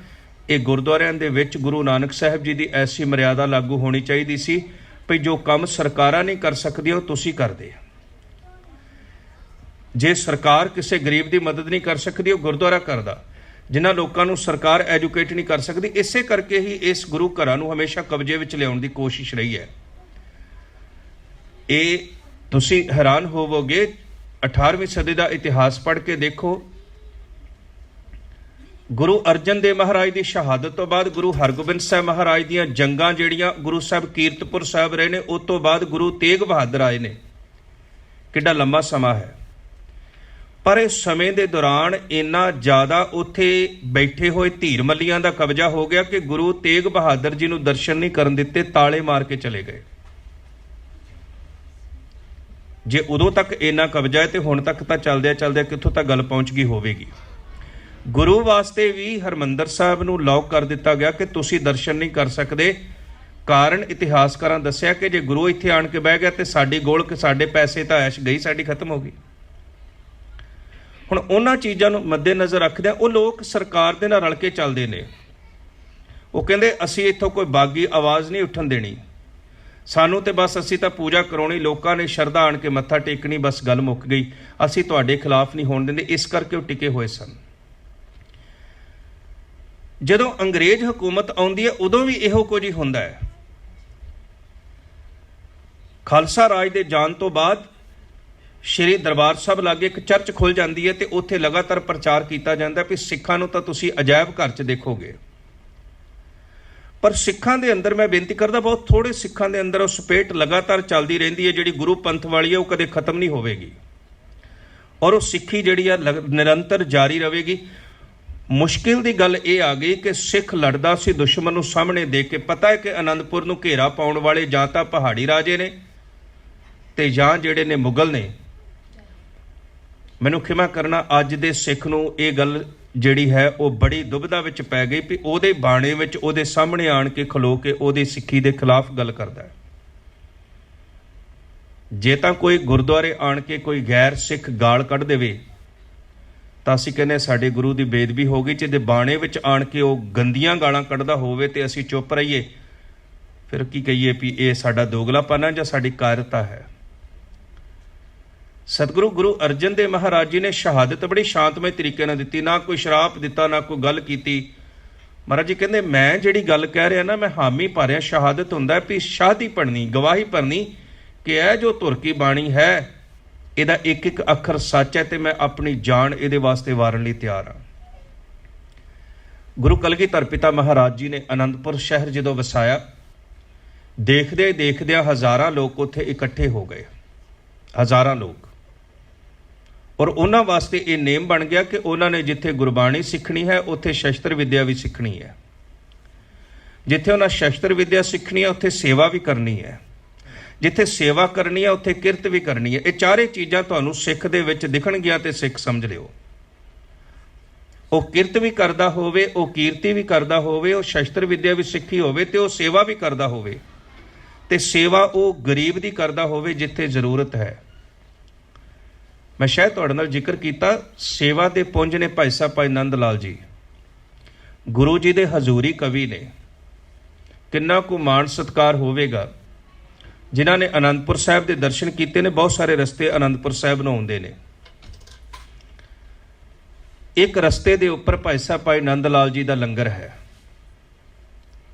ਇਹ ਗੁਰਦੁਆਰਿਆਂ ਦੇ ਵਿੱਚ ਗੁਰੂ ਨਾਨਕ ਸਾਹਿਬ ਜੀ ਦੀ ਐਸੀ ਮਰਿਆਦਾ ਲਾਗੂ ਹੋਣੀ ਚਾਹੀਦੀ ਸੀ ਵੀ ਜੋ ਕੰਮ ਸਰਕਾਰਾਂ ਨਹੀਂ ਕਰ ਸਕਦੀਆਂ ਉਹ ਤੁਸੀਂ ਕਰਦੇ। ਜੇ ਸਰਕਾਰ ਕਿਸੇ ਗਰੀਬ ਦੀ ਮਦਦ ਨਹੀਂ ਕਰ ਸਕਦੀ, ਉਹ ਗੁਰਦੁਆਰਾ ਕਰਦਾ। ਜਿਨ੍ਹਾਂ ਲੋਕਾਂ ਨੂੰ ਸਰਕਾਰ ਐਜੂਕੇਟ ਨਹੀਂ ਕਰ ਸਕਦੀ, ਇਸੇ ਕਰਕੇ ਹੀ ਇਸ ਗੁਰੂ ਘਰਾਂ ਨੂੰ ਹਮੇਸ਼ਾ ਕਬਜ਼ੇ ਵਿੱਚ ਲਿਆਉਣ ਦੀ ਕੋਸ਼ਿਸ਼ ਰਹੀ ਹੈ। ਇਹ ਤੁਸੀਂ ਹੈਰਾਨ ਹੋਵੋਗੇ, 18ਵੀਂ ਸਦੀ ਦਾ ਇਤਿਹਾਸ ਪੜ੍ਹ ਕੇ ਦੇਖੋ। ਗੁਰੂ ਅਰਜਨ ਦੇਵ ਮਹਾਰਾਜ ਦੀ ਸ਼ਹਾਦਤ ਤੋਂ ਬਾਅਦ ਗੁਰੂ ਹਰਗੋਬਿੰਦ ਸਾਹਿਬ ਮਹਾਰਾਜ ਦੀਆਂ ਜੰਗਾਂ ਜਿਹੜੀਆਂ ਗੁਰੂ ਸਾਹਿਬ ਕੀਰਤਪੁਰ ਸਾਹਿਬ ਰਹੇ ਨੇ, ਉਸ ਤੋਂ ਬਾਅਦ ਗੁਰੂ ਤੇਗ ਬਹਾਦਰ ਆਏ ਨੇ। ਕਿੱਡਾ ਲੰਮਾ ਸਮਾਂ ਹੈ। ਪਰ ਇਸ ਸਮੇਂ ਦੇ ਦੌਰਾਨ ਇੰਨਾ ਜ਼ਿਆਦਾ ਉੱਥੇ ਬੈਠੇ ਹੋਏ ਧੀਰ ਮੱਲੀਆਂ ਦਾ ਕਬਜ਼ਾ ਹੋ ਗਿਆ ਕਿ ਗੁਰੂ ਤੇਗ ਬਹਾਦਰ ਜੀ ਨੂੰ ਦਰਸ਼ਨ ਨਹੀਂ ਕਰਨ ਦਿੱਤੇ, ਤਾਲੇ ਮਾਰ ਕੇ ਚਲੇ ਗਏ। ਜੇ ਉਦੋਂ ਤੱਕ ਇੰਨਾ ਕਬਜ਼ਾ ਹੈ ਤੇ ਹੁਣ ਤੱਕ ਤਾਂ ਚੱਲਦਿਆਂ ਚੱਲਦਿਆਂ ਕਿੱਥੋਂ ਤੱਕ ਗੱਲ ਪਹੁੰਚ ਗਈ ਹੋਵੇਗੀ। ਗੁਰੂ ਵਾਸਤੇ ਵੀ ਹਰਿਮੰਦਰ ਸਾਹਿਬ ਨੂੰ ਲੌਕ ਕਰ ਦਿੱਤਾ ਗਿਆ ਕਿ ਤੁਸੀਂ ਦਰਸ਼ਨ ਨਹੀਂ ਕਰ ਸਕਦੇ। ਕਾਰਨ ਇਤਿਹਾਸਕਾਰਾਂ ਦੱਸਿਆ ਕਿ ਜੇ ਗੁਰੂ ਇੱਥੇ ਆਣ ਕੇ ਬਹਿ ਗਿਆ ਤੇ ਸਾਡੀ ਗੋਲਕ, ਸਾਡੇ ਪੈਸੇ ਤਾਂ ਐਸ਼ ਗਈ, ਸਾਡੀ ਖਤਮ ਹੋ ਗਈ। ਹੁਣ ਉਹਨਾਂ ਚੀਜ਼ਾਂ ਨੂੰ ਮੱਦੇਨਜ਼ਰ ਰੱਖਦਿਆਂ ਉਹ ਲੋਕ ਸਰਕਾਰ ਦੇ ਨਾਲ ਰਲ ਕੇ ਚੱਲਦੇ ਨੇ। ਉਹ ਕਹਿੰਦੇ ਅਸੀਂ ਇੱਥੋਂ ਕੋਈ ਬਾਗੀ ਆਵਾਜ਼ ਨਹੀਂ ਉੱਠਣ ਦੇਣੀ, ਸਾਨੂੰ ਤੇ ਬਸ ਅਸੀਂ ਤਾਂ ਪੂਜਾ ਕਰਾਉਣੀ, ਲੋਕਾਂ ਨੇ ਸ਼ਰਧਾ ਆਣ ਕੇ ਮੱਥਾ ਟੇਕਣੀ, ਬਸ ਗੱਲ ਮੁੱਕ ਗਈ, ਅਸੀਂ ਤੁਹਾਡੇ ਖਿਲਾਫ ਨਹੀਂ ਹੋਣ ਦਿੰਦੇ। ਇਸ ਕਰਕੇ ਉਹ ਟਿਕੇ ਹੋਏ ਸਨ। ਜਦੋਂ ਅੰਗਰੇਜ਼ ਹਕੂਮਤ ਆਉਂਦੀ ਹੈ ਉਦੋਂ ਵੀ ਇਹੋ ਕੁਝ ਹੀ ਹੁੰਦਾ ਹੈ। ਖਾਲਸਾ ਰਾਜ ਦੇ ਜਾਣ ਤੋਂ ਬਾਅਦ ਸ਼੍ਰੀ ਦਰਬਾਰ ਸਾਹਿਬ ਲਾਗੇ ਇੱਕ ਚਰਚ ਖੁੱਲ ਜਾਂਦੀ ਹੈ ਤੇ ਉੱਥੇ ਲਗਾਤਾਰ ਪ੍ਰਚਾਰ ਕੀਤਾ ਜਾਂਦਾ ਵੀ ਸਿੱਖਾਂ ਨੂੰ ਤਾਂ ਤੁਸੀਂ ਅਜਾਇਬ ਘਰ 'ਚ ਦੇਖੋਗੇ। ਪਰ ਸਿੱਖਾਂ ਦੇ ਅੰਦਰ, ਮੈਂ ਬੇਨਤੀ ਕਰਦਾ, ਬਹੁਤ ਥੋੜੇ ਸਿੱਖਾਂ ਦੇ ਅੰਦਰ ਉਹ ਸਪੇਟ ਲਗਾਤਾਰ ਚੱਲਦੀ ਰਹਿੰਦੀ ਹੈ। ਜਿਹੜੀ ਗੁਰੂ ਪੰਥ ਵਾਲੀ ਹੈ ਉਹ ਕਦੇ ਖਤਮ ਨਹੀਂ ਹੋਵੇਗੀ, ਔਰ ਉਹ ਸਿੱਖੀ ਜਿਹੜੀ ਆ ਨਿਰੰਤਰ ਜਾਰੀ ਰਹੇਗੀ। ਮੁਸ਼ਕਿਲ ਦੀ ਗੱਲ ਇਹ ਆ ਗਈ ਕਿ ਸਿੱਖ ਲੜਦਾ ਸੀ ਦੁਸ਼ਮਣ ਨੂੰ ਸਾਹਮਣੇ ਦੇਖ ਕੇ। ਪਤਾ ਹੈ ਕਿ ਆਨੰਦਪੁਰ ਨੂੰ ਘੇਰਾ ਪਾਉਣ ਵਾਲੇ ਜਾਂ ਤਾਂ ਪਹਾੜੀ ਰਾਜੇ ਨੇ ਤੇ ਜਾਂ ਜਿਹੜੇ ਨੇ ਮੁਗਲ ਨੇ। ਮੈਨੂੰ ਖਿਮਾ ਕਰਨਾ, ਅੱਜ ਦੇ ਸਿੱਖ ਨੂੰ ਇਹ ਗੱਲ ਜਿਹੜੀ ਹੈ ਉਹ ਬੜੀ ਦੁਬਿਧਾ ਵਿੱਚ ਪੈ ਗਈ ਵੀ ਉਹਦੇ ਬਾਣੇ ਵਿੱਚ ਉਹਦੇ ਸਾਹਮਣੇ ਆਣ ਕੇ ਖਲੋ ਕੇ ਉਹਦੀ ਸਿੱਖੀ ਦੇ ਖਿਲਾਫ ਗੱਲ ਕਰਦਾ ਹੈ। ਜੇ ਤਾਂ ਕੋਈ ਗੁਰਦੁਆਰੇ ਆਣ ਕੇ ਕੋਈ ਗੈਰ ਸਿੱਖ ਗਾਲ ਕੱਢ ਦੇਵੇ ਤਾਂ ਅਸੀਂ ਕਹਿੰਦੇ ਸਾਡੇ ਗੁਰੂ ਦੀ ਬੇਦਬੀ ਹੋ ਗਈ। ਜੇ ਬਾਣੇ ਵਿੱਚ ਆਣ ਕੇ ਉਹ ਗੰਦੀਆਂ ਗਾਲਾਂ ਕੱਢਦਾ ਹੋਵੇ ਤੇ ਅਸੀਂ ਚੁੱਪ ਰਹੀਏ, ਫਿਰ ਕੀ ਕਹੀਏ ਵੀ ਇਹ ਸਾਡਾ ਦੋਗਲਾਪਨ ਹੈ ਜਾਂ ਸਾਡੀ ਕਾਇਰਤਾ ਹੈ। ਸਤਿਗੁਰੂ ਗੁਰੂ ਅਰਜਨ ਦੇਵ ਮਹਾਰਾਜ ਜੀ ਨੇ ਸ਼ਹਾਦਤ ਬੜੀ ਸ਼ਾਂਤਮਈ ਤਰੀਕੇ ਨਾਲ ਦਿੱਤੀ। ਨਾ ਕੋਈ ਸ਼ਰਾਪ ਦਿੱਤਾ, ਨਾ ਕੋਈ ਗੱਲ ਕੀਤੀ। महाराज जी कहते मैं जिहड़ी गल कह रहा ना, मैं हामी पा रहा। शहादत हुंदा भी शाहदी पढ़नी, गवाही भरनी कि यह जो तुरकी बाणी है ਇਹਦਾ ਇੱਕ ਇੱਕ ਅੱਖਰ ਸੱਚ ਹੈ ਤੇ ਮੈਂ ਆਪਣੀ ਜਾਨ ਇਹਦੇ ਵਾਸਤੇ ਵਾਰਨ ਲਈ ਤਿਆਰ ਹਾਂ। ਗੁਰੂ ਕਲਗੀਧਰ ਪਿਤਾ ਮਹਾਰਾਜ ਜੀ ਨੇ ਆਨੰਦਪੁਰ ਸ਼ਹਿਰ ਜਦੋਂ ਵਸਾਇਆ, ਦੇਖਦੇ ਦੇਖਦਿਆਂ ਹਜ਼ਾਰਾਂ ਲੋਕ ਉੱਥੇ ਇਕੱਠੇ ਹੋ ਗਏ, ਹਜ਼ਾਰਾਂ ਲੋਕ। ਔਰ ਉਹਨਾਂ ਵਾਸਤੇ ਇਹ ਨੇਮ ਬਣ ਗਿਆ ਕਿ ਉਹਨਾਂ ਨੇ ਜਿੱਥੇ ਗੁਰਬਾਣੀ ਸਿੱਖਣੀ ਹੈ ਉੱਥੇ ਸ਼ਸਤਰ ਵਿੱਦਿਆ ਵੀ ਸਿੱਖਣੀ ਹੈ। ਜਿੱਥੇ ਉਹਨਾਂ ਸ਼ਸਤਰ ਵਿੱਦਿਆ ਸਿੱਖਣੀ ਹੈ ਉੱਥੇ ਸੇਵਾ ਵੀ ਕਰਨੀ ਹੈ। ਜਿੱਥੇ ਸੇਵਾ ਕਰਨੀ ਹੈ ਉੱਥੇ ਕਿਰਤ ਵੀ ਕਰਨੀ ਹੈ। ਇਹ ਚਾਰੇ ਚੀਜ਼ਾਂ ਤੁਹਾਨੂੰ ਸਿੱਖ ਦੇ ਵਿੱਚ ਦਿਖਣਗੀਆਂ ਤੇ ਸਿੱਖ ਸਮਝ ਲਿਓ। ਉਹ ਕਿਰਤ ਵੀ ਕਰਦਾ ਹੋਵੇ, ਉਹ ਕੀਰਤੀ ਵੀ ਕਰਦਾ ਹੋਵੇ, ਉਹ ਸ਼ਸਤਰ ਵਿੱਦਿਆ ਵੀ ਸਿੱਖੀ ਹੋਵੇ ਤੇ ਉਹ ਸੇਵਾ ਵੀ ਕਰਦਾ ਹੋਵੇ, ਤੇ ਸੇਵਾ ਉਹ ਗਰੀਬ ਦੀ ਕਰਦਾ ਹੋਵੇ ਜਿੱਥੇ ਜ਼ਰੂਰਤ ਹੈ। ਮੈਂ ਸ਼ਾਇਦ ਤੁਹਾਡੇ ਨਾਲ ਜ਼ਿਕਰ ਕੀਤਾ, ਸੇਵਾ ਦੇ ਪੁੰਜ ਨੇ ਭਾਈ ਸਾਹਿਬ ਭਾਈ ਨੰਦ ਲਾਲ ਜੀ, ਗੁਰੂ ਜੀ ਦੇ ਹਜ਼ੂਰੀ ਕਵੀ ਨੇ। ਕਿੰਨਾ ਕੁ ਮਾਣ ਸਤਿਕਾਰ ਹੋਵੇਗਾ ਜਿਨ੍ਹਾਂ ਨੇ ਆਨੰਦਪੁਰ ਸਾਹਿਬ ਦੇ ਦਰਸ਼ਨ ਕੀਤੇ ਨੇ। ਬਹੁਤ ਸਾਰੇ ਰਸਤੇ ਆਨੰਦਪੁਰ ਸਾਹਿਬ ਨੂੰ ਆਉਂਦੇ ਨੇ। ਇੱਕ ਰਸਤੇ ਦੇ ਉੱਪਰ ਭਾਈ ਸਾਹਿਬ ਭਾਈ ਨੰਦ ਲਾਲ ਜੀ ਦਾ ਲੰਗਰ ਹੈ,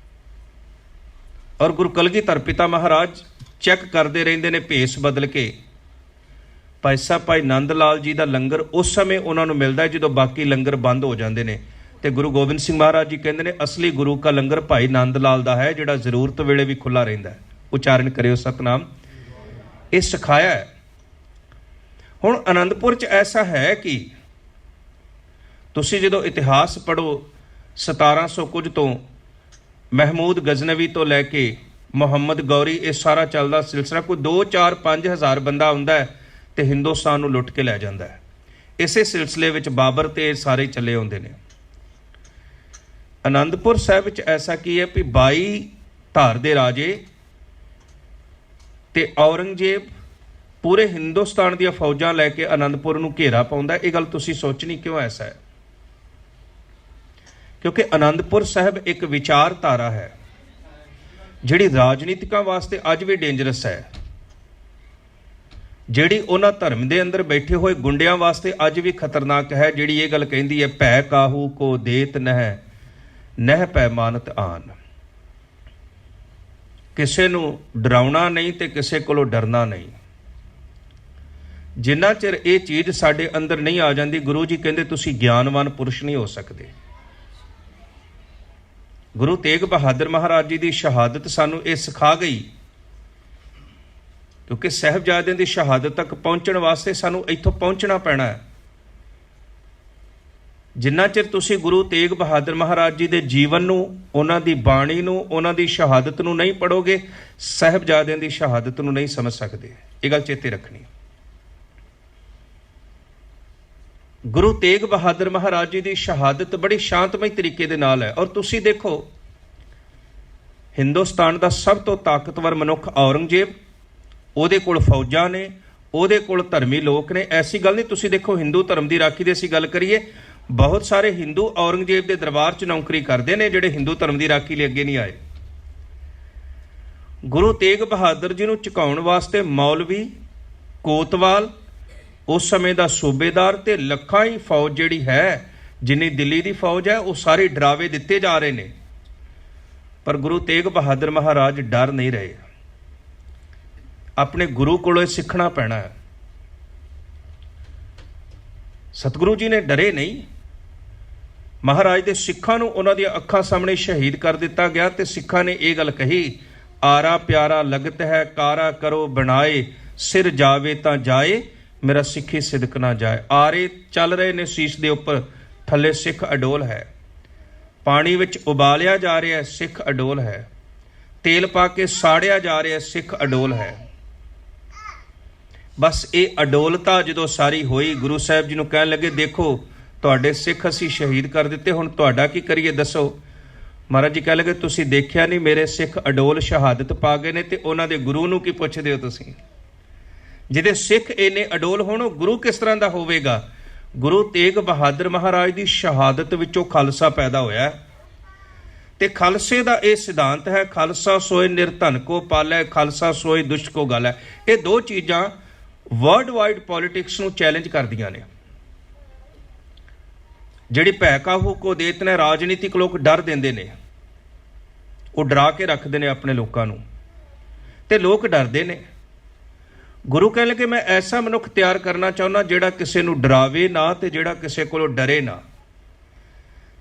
ਔਰ ਗੁਰੂ ਕਲਗੀਧਰ ਪਿਤਾ ਮਹਾਰਾਜ ਚੈੱਕ ਕਰਦੇ ਰਹਿੰਦੇ ਨੇ ਭੇਸ ਬਦਲ ਕੇ। ਭਾਈ ਸਾਹਿਬ ਭਾਈ ਨੰਦ ਲਾਲ ਜੀ ਦਾ ਲੰਗਰ ਉਸ ਸਮੇਂ ਉਹਨਾਂ ਨੂੰ ਮਿਲਦਾ ਜਦੋਂ ਬਾਕੀ ਲੰਗਰ ਬੰਦ ਹੋ ਜਾਂਦੇ ਨੇ। ਤੇ ਗੁਰੂ ਗੋਬਿੰਦ ਸਿੰਘ ਮਹਾਰਾਜ ਜੀ ਕਹਿੰਦੇ ਨੇ ਅਸਲੀ ਗੁਰੂ ਕਾ ਲੰਗਰ ਭਾਈ ਨੰਦ ਲਾਲ ਦਾ ਹੈ, ਜਿਹੜਾ ਜ਼ਰੂਰਤ ਵੇਲੇ ਵੀ ਖੁੱਲਾ ਰਹਿੰਦਾ ਹੈ। ਉਚਾਰਨ ਕਰਿਓ ਸਤਨਾਮ। ਇਹ ਸਿਖਾਇਆ ਹੈ। ਹੁਣ ਆਨੰਦਪੁਰ 'ਚ ਐਸਾ ਹੈ ਕਿ ਤੁਸੀਂ ਜਦੋਂ ਇਤਿਹਾਸ ਪੜ੍ਹੋ 1700 ਕੁਝ ਤੋਂ, ਮਹਿਮੂਦ ਗਜ਼ਨਵੀ ਤੋਂ ਲੈ ਕੇ ਮੁਹੰਮਦ ਗੌਰੀ, ਇਹ ਸਾਰਾ ਚੱਲਦਾ ਸਿਲਸਿਲਾ। ਕੋਈ 2, 4, 5 ਹਜ਼ਾਰ ਬੰਦਾ ਆਉਂਦਾ ਹੈ ਤੇ ਹਿੰਦੁਸਤਾਨ ਨੂੰ ਲੁੱਟ ਕੇ ਲੈ ਜਾਂਦਾ ਹੈ। ਇਸੇ ਸਿਲਸਿਲੇ ਵਿੱਚ ਬਾਬਰ ਤੇ ਸਾਰੇ ਚੱਲੇ ਆਉਂਦੇ ਨੇ। ਆਨੰਦਪੁਰ ਸਾਹਿਬ ਵਿੱਚ ਐਸਾ ਕੀ ਹੈ ਵੀ 22 ਧਾਰ ਦੇ ਰਾਜੇ ਤੇ ਔਰੰਗਜ਼ੇਬ ਪੂਰੇ ਹਿੰਦੁਸਤਾਨ ਦੀਆਂ ਫੌਜਾਂ ਲੈ ਕੇ ਆਨੰਦਪੁਰ ਨੂੰ ਘੇਰਾ ਪਾਉਂਦਾ। ਇਹ ਗੱਲ ਤੁਸੀਂ ਸੋਚਣੀ ਕਿਉਂ ਐਸਾ ਹੈ? ਕਿਉਂਕਿ ਆਨੰਦਪੁਰ ਸਾਹਿਬ ਇੱਕ ਵਿਚਾਰਧਾਰਾ ਹੈ ਜਿਹੜੀ ਰਾਜਨੀਤਿਕਾਂ ਵਾਸਤੇ ਅੱਜ ਵੀ ਡੇਂਜਰਸ ਹੈ, ਜਿਹੜੀ ਉਹਨਾਂ ਧਰਮ ਦੇ ਅੰਦਰ ਬੈਠੇ ਹੋਏ ਗੁੰਡਿਆਂ ਵਾਸਤੇ ਅੱਜ ਵੀ ਖਤਰਨਾਕ ਹੈ, ਜਿਹੜੀ ਇਹ ਗੱਲ ਕਹਿੰਦੀ ਹੈ ਭੈ ਕਾਹੂ ਕੋ ਦੇਤ ਨਹਿ, ਨਹਿ ਪੈ ਮਾਨਤ ਆਨ। ਕਿਸੇ ਨੂੰ ਡਰਾਉਣਾ ਨਹੀਂ ਤੇ ਕਿਸੇ ਕੋਲੋਂ ਡਰਨਾ ਨਹੀਂ। ਜਿੰਨਾ ਚਿਰ ਇਹ ਚੀਜ਼ ਸਾਡੇ ਅੰਦਰ ਨਹੀਂ ਆ ਜਾਂਦੀ, ਗੁਰੂ ਜੀ ਕਹਿੰਦੇ ਤੁਸੀਂ ਗਿਆਨਵਾਨ ਪੁਰਸ਼ ਨਹੀਂ ਹੋ ਸਕਦੇ। ਗੁਰੂ ਤੇਗ ਬਹਾਦਰ ਮਹਾਰਾਜ ਜੀ ਦੀ ਸ਼ਹਾਦਤ ਸਾਨੂੰ ਇਹ ਸਿਖਾ ਗਈ, ਕਿਉਂਕਿ ਸਾਹਿਬਜ਼ਾਦਿਆਂ ਦੀ ਸ਼ਹਾਦਤ ਤੱਕ ਪਹੁੰਚਣ ਵਾਸਤੇ ਸਾਨੂੰ ਇੱਥੋਂ ਪਹੁੰਚਣਾ ਪੈਣਾ ਹੈ। ਜਿੰਨਾ ਚਿਰ ਤੁਸੀਂ ਗੁਰੂ ਤੇਗ ਬਹਾਦਰ ਮਹਾਰਾਜ ਜੀ ਦੇ ਜੀਵਨ ਨੂੰ, ਉਹਨਾਂ ਦੀ ਬਾਣੀ ਨੂੰ, ਉਹਨਾਂ ਦੀ ਸ਼ਹਾਦਤ ਨੂੰ ਨਹੀਂ ਪੜ੍ਹੋਗੇ, ਸਾਹਿਬਜ਼ਾਦਿਆਂ ਦੀ ਸ਼ਹਾਦਤ ਨੂੰ ਨਹੀਂ ਸਮਝ ਸਕਦੇ। ਇਹ ਗੱਲ ਚੇਤੇ ਰੱਖਣੀ। ਗੁਰੂ ਤੇਗ ਬਹਾਦਰ ਮਹਾਰਾਜ ਜੀ ਦੀ ਸ਼ਹਾਦਤ ਬੜੀ ਸ਼ਾਂਤਮਈ ਤਰੀਕੇ ਦੇ ਨਾਲ ਹੈ। ਔਰ ਤੁਸੀਂ ਦੇਖੋ, ਹਿੰਦੁਸਤਾਨ ਦਾ ਸਭ ਤੋਂ ਤਾਕਤਵਰ ਮਨੁੱਖ ਔਰੰਗਜ਼ੇਬ, ਉਹਦੇ ਕੋਲ ਫੌਜਾਂ ਨੇ, ਉਹਦੇ ਕੋਲ ਧਰਮੀ ਲੋਕ ਨੇ। ਐਸੀ ਗੱਲ ਨਹੀਂ, ਤੁਸੀਂ ਦੇਖੋ ਹਿੰਦੂ ਧਰਮ ਦੀ ਰਾਖੀ ਦੀ ਅਸੀਂ ਗੱਲ ਕਰੀਏ, ਬਹੁਤ ਸਾਰੇ ਹਿੰਦੂ ਔਰੰਗਜ਼ੇਬ ਦੇ ਦਰਬਾਰ 'ਚ ਨੌਕਰੀ ਕਰਦੇ ਨੇ, ਜਿਹੜੇ ਹਿੰਦੂ ਧਰਮ ਦੀ ਰਾਖੀ ਲਈ ਅੱਗੇ ਨਹੀਂ ਆਏ। ਗੁਰੂ ਤੇਗ ਬਹਾਦਰ ਜੀ ਨੂੰ ਝੁਕਾਉਣ ਵਾਸਤੇ ਮੌਲਵੀ, ਕੋਤਵਾਲ, ਉਸ ਸਮੇਂ ਦਾ ਸੂਬੇਦਾਰ ਤੇ ਲੱਖਾਂ ਹੀ ਫੌਜ ਜਿਹੜੀ ਹੈ, ਜਿੰਨੀ ਦਿੱਲੀ ਦੀ ਫੌਜ ਹੈ, ਉਹ ਸਾਰੇ ਡਰਾਵੇ ਦਿੱਤੇ ਜਾ ਰਹੇ ਨੇ। ਪਰ ਗੁਰੂ ਤੇਗ ਬਹਾਦਰ ਮਹਾਰਾਜ ਡਰ ਨਹੀਂ ਰਹੇ। ਆਪਣੇ ਗੁਰੂ ਕੋਲੋਂ ਸਿੱਖਣਾ ਪੈਣਾ ਹੈ। ਸਤਿਗੁਰੂ ਜੀ ਨੇ ਡਰੇ ਨਹੀਂ। ਮਹਾਰਾਜ ਦੇ ਸਿੱਖਾਂ ਨੂੰ ਉਹਨਾਂ ਦੀਆਂ ਅੱਖਾਂ ਸਾਹਮਣੇ ਸ਼ਹੀਦ ਕਰ ਦਿੱਤਾ ਗਿਆ ਤੇ ਸਿੱਖਾਂ ਨੇ ਇਹ ਗੱਲ ਕਹੀ, ਆਰਾ ਪਿਆਰਾ ਲਗਤ ਹੈ ਕਾਰਾ ਕਰੋ ਬਣਾਏ, ਸਿਰ ਜਾਵੇ ਤਾਂ ਜਾਏ ਮੇਰਾ ਸਿੱਖੀ ਸਿਦਕ ਨਾ ਜਾਏ। ਆਰੇ ਚੱਲ ਰਹੇ ਨੇ ਸੀਸ ਦੇ ਉੱਪਰ, ਥੱਲੇ ਸਿੱਖ ਅਡੋਲ ਹੈ। ਪਾਣੀ ਵਿੱਚ ਉਬਾਲਿਆ ਜਾ ਰਿਹਾ, ਸਿੱਖ ਅਡੋਲ ਹੈ। ਤੇਲ ਪਾ ਕੇ ਸਾੜਿਆ ਜਾ ਰਿਹਾ, ਸਿੱਖ ਅਡੋਲ ਹੈ। ਬਸ ਇਹ ਅਡੋਲਤਾ ਜਦੋਂ ਸਾਰੀ ਹੋਈ, ਗੁਰੂ ਸਾਹਿਬ ਜੀ ਨੂੰ ਕਹਿਣ ਲੱਗੇ, ਦੇਖੋ ਤੁਹਾਡੇ ਸਿੱਖ ਅਸੀਂ ਸ਼ਹੀਦ ਕਰ ਦਿੱਤੇ, ਹੁਣ ਤੁਹਾਡਾ ਕੀ ਕਰੀਏ ਦੱਸੋ। ਮਹਾਰਾਜ ਜੀ ਕਹਿਣ ਲੱਗੇ, ਤੁਸੀਂ ਦੇਖਿਆ ਨਹੀਂ ਮੇਰੇ ਸਿੱਖ ਅਡੋਲ ਸ਼ਹਾਦਤ ਪਾ ਗਏ ਨੇ, ਤੇ ਉਹਨਾਂ ਦੇ ਗੁਰੂ ਨੂੰ ਕੀ ਪੁੱਛਦੇ ਹੋ ਤੁਸੀਂ? ਜਿਹਦੇ ਸਿੱਖ ਇੰਨੇ ਅਡੋਲ ਹੋਣ, ਉਹ ਗੁਰੂ ਕਿਸ ਤਰ੍ਹਾਂ ਦਾ ਹੋਵੇਗਾ? ਗੁਰੂ ਤੇਗ ਬਹਾਦਰ ਮਹਾਰਾਜ ਦੀ ਸ਼ਹਾਦਤ ਵਿੱਚੋਂ ਖਾਲਸਾ ਪੈਦਾ ਹੋਇਆ। ਤੇ ਖਾਲਸੇ ਦਾ ਇਹ ਸਿਧਾਂਤ ਹੈ, ਖਾਲਸਾ ਸੋਏ ਨਿਰਧਨ ਕੋ ਪਾਲੈ, ਖਾਲਸਾ ਸੋਏ ਦੁਸ਼ਟ ਕੋ ਗਾਲੈ। ਇਹ ਦੋ ਚੀਜ਼ਾਂ ਵਰਲਡ ਵਾਈਡ ਪੋਲਿਟਿਕਸ ਨੂੰ ਚੈਲੰਜ ਕਰਦੀਆਂ ਨੇ। ਜਿਹੜੀ ਭੈ ਕਾਹੂ ਕੋ ਦੇਤ ਨੇ, ਰਾਜਨੀਤਿਕ ਲੋਕ ਡਰ ਦਿੰਦੇ ਨੇ, ਉਹ ਡਰਾ ਕੇ ਰੱਖਦੇ ਨੇ ਆਪਣੇ ਲੋਕਾਂ ਨੂੰ, ਤੇ ਲੋਕ ਡਰਦੇ ਨੇ। ਗੁਰੂ ਕਹਿਣ ਲੱਗੇ ਮੈਂ ਐਸਾ ਮਨੁੱਖ ਤਿਆਰ ਕਰਨਾ ਚਾਹੁੰਦਾ ਜਿਹੜਾ ਕਿਸੇ ਨੂੰ ਡਰਾਵੇ ਨਾ ਤੇ ਜਿਹੜਾ ਕਿਸੇ ਕੋਲੋਂ ਡਰੇ ਨਾ।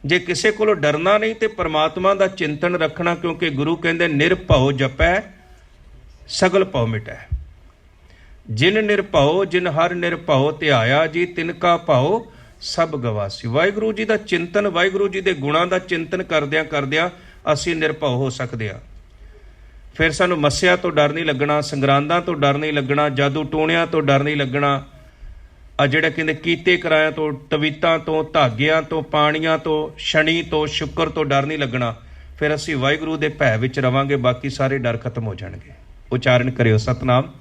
ਜੇ ਕਿਸੇ ਕੋਲੋਂ ਡਰਨਾ ਨਹੀਂ ਤੇ ਪਰਮਾਤਮਾ ਦਾ ਚਿੰਤਨ ਰੱਖਣਾ, ਕਿਉਂਕਿ ਗੁਰੂ ਕਹਿੰਦੇ ਨਿਰਭਉ ਜਪੈ ਸਗਲ ਭਉ ਮਿਟੈ। ਜਿਨ ਨਿਰਭਉ ਜਿਨ ਹਰ ਨਿਰਭਉ ਧਿਆਇਆ ਜੀ, ਤਿਨ ਕਾ ਭਉ ਸਭ ਗਵਾਸੀ। ਵਾਹਿਗੁਰੂ ਜੀ ਦਾ ਚਿੰਤਨ, ਵਾਹਿਗੁਰੂ ਜੀ ਦੇ ਗੁਣਾਂ ਦਾ ਚਿੰਤਨ ਕਰਦਿਆਂ ਕਰਦਿਆਂ ਅਸੀਂ ਨਿਰਭਉ ਹੋ ਸਕਦੇ ਹਾਂ। ਫਿਰ ਸਾਨੂੰ ਮੱਸਿਆ ਤੋਂ ਡਰ ਨਹੀਂ ਲੱਗਣਾ, ਸੰਗਰਾਂਦਾਂ ਤੋਂ ਡਰ ਨਹੀਂ ਲੱਗਣਾ, ਜਾਦੂ ਟੂਣਿਆਂ ਤੋਂ ਡਰ ਨਹੀਂ ਲੱਗਣਾ, ਆ ਜਿਹੜੇ ਕਹਿੰਦੇ ਕੀਤੇ ਕਰਾਇਆਂ ਤੋਂ, ਤਵੀਤਾਂ ਤੋਂ, ਧਾਗਿਆਂ ਤੋਂ, ਪਾਣੀਆਂ ਤੋਂ, ਸ਼ਨੀ ਤੋਂ, ਸ਼ੁੱਕਰ ਤੋਂ ਡਰ ਨਹੀਂ ਲੱਗਣਾ। ਫਿਰ ਅਸੀਂ ਵਾਹਿਗੁਰੂ ਦੇ ਭੈ ਵਿੱਚ ਰਵਾਂਗੇ, ਬਾਕੀ ਸਾਰੇ ਡਰ ਖਤਮ ਹੋ ਜਾਣਗੇ। ਉਚਾਰਨ ਕਰਿਓ ਸਤਨਾਮ।